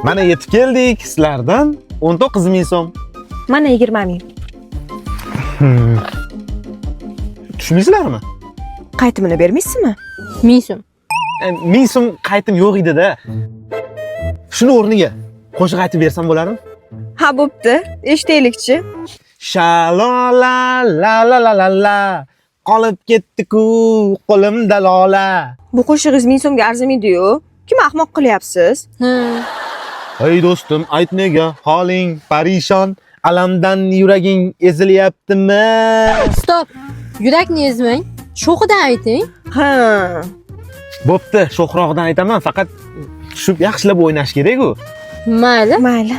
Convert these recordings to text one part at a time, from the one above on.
Mana yetib keldik. Sizlardan 19 ming so'm. Mana 20 ming. Tushmaysizlarmi? Qaytimini bermaysizmi? 1000 so'm. 1000 so'm qaytim yo'q edi-da. Shuni o'rniga qo'shiq aytib bersam bo'ladimi? Ha, bo'pti. Eshitaylikchi. Shalola la la la la la qolib ketdi-ku qo'limda lola. Bu qo'shig'ingiz 1000 so'mga arzimaydi-yu. Kim ahmoq qilyapsiz? Ey do'stim, ayt nega holing parishon, alamdan yuraging ezilyaptimi? Stop. Yurakni ezmang. Sho'xidan ayting. Ha. Bo'pti, sho'xrog'idan aytaman, faqat tushib yaxshilab o'ynash kerak-ku. Mayli. Mayli.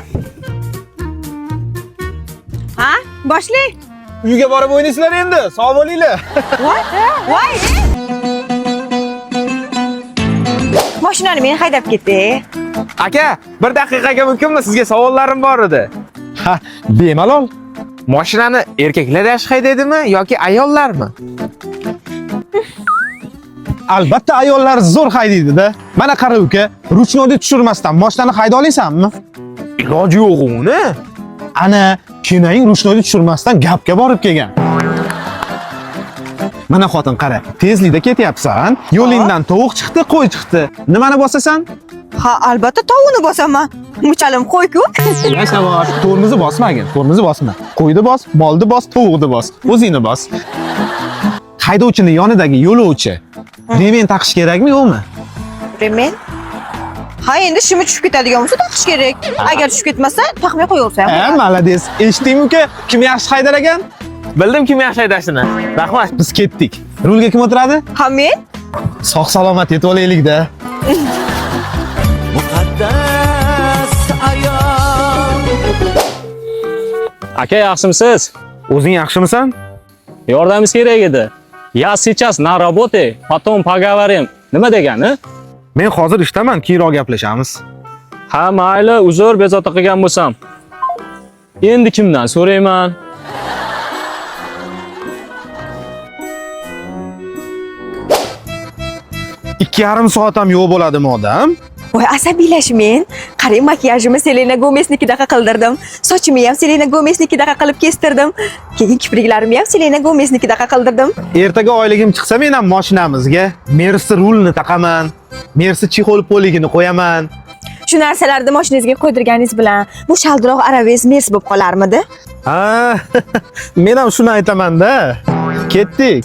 Ha, boshlang. Uyga borib o'ynaysizlar endi, sog' bo'linglar. Voy. Mashinani men haydab ketay. Aka, bir daqiqaga mumkinmi? Sizga savollarim bor edi. Ha, bemalol. Mashinani erkaklar yaxshi haydaydimi yoki ayollarmi? Albatta ayollar zo'r haydaydi-da. Mana qara uka, ruchnoyni tushirmasdan mashinani hayda olasanmi? Iloji yo'q uni. Ana, kinoning ruchnoyni tushirmasdan gapga borib kelgan. Mana xotin qara, tezlikda ketyapsan. Yo'lingdan tovuq chiqdi, qo'y chiqdi. Nimani bosasan? Ha, albatta tovuqni bosaman. Muchalim qo'y-ku. Yashavosh, tormozni bosmagin, tormozni bosma. Qo'yni bos, molni bos, tovuqni bos, o'zingni bos. Haydovchining yonidagi yo'lovchi remen taqish kerakmi, yo'qmi? Remen? Ha, endi shimi tushib ketadigan bo'lsa taqish kerak. Agar tushib ketmasa, taqmay qo'yaversa ham. Ha, malades. Eshitdingmi uka? Kim yaxshi haydar ekan? Bildim kim yaxshi haydashini. Rahmat. Biz ketdik. Rulga kim o'tiradi? Ha, men? Sog' salomat yetib olaylik-da. Aka, yaxshimisiz? O'zing yaxshimisan? Yordamingiz kerak edi. Я сейчас на работе, потом поговорим. Nima degani? Men hozir ishdaman, keyinroq gaplashamiz. Ha, mayli, uzr, bezovta qilgan bo'lsam. Endi kimdan so'rayman? Ikki yarim soat ham yo'q bo'ladimi odam? Voy, asabiylashmang. Qarang, makiyajimni Selena Gomeznikidaqa qildirdim. Sochimni ham Selena Gomeznikidaqa qilib kestirdim. Keyin kipriklarimni ham Selena Gomeznikidaqa qildirdim. Ertaga oyligim chiqsa men ham mashinamizga Mersi rulni taqaman. Mersi chexol poligini qo'yaman. Shu narsalarni mashinangizga qo'ydirganingiz bilan bu shaldiroq Araves Mersi bo'lib qolarmidi? Ha, men ham shuni aytaman-da. Ketdik.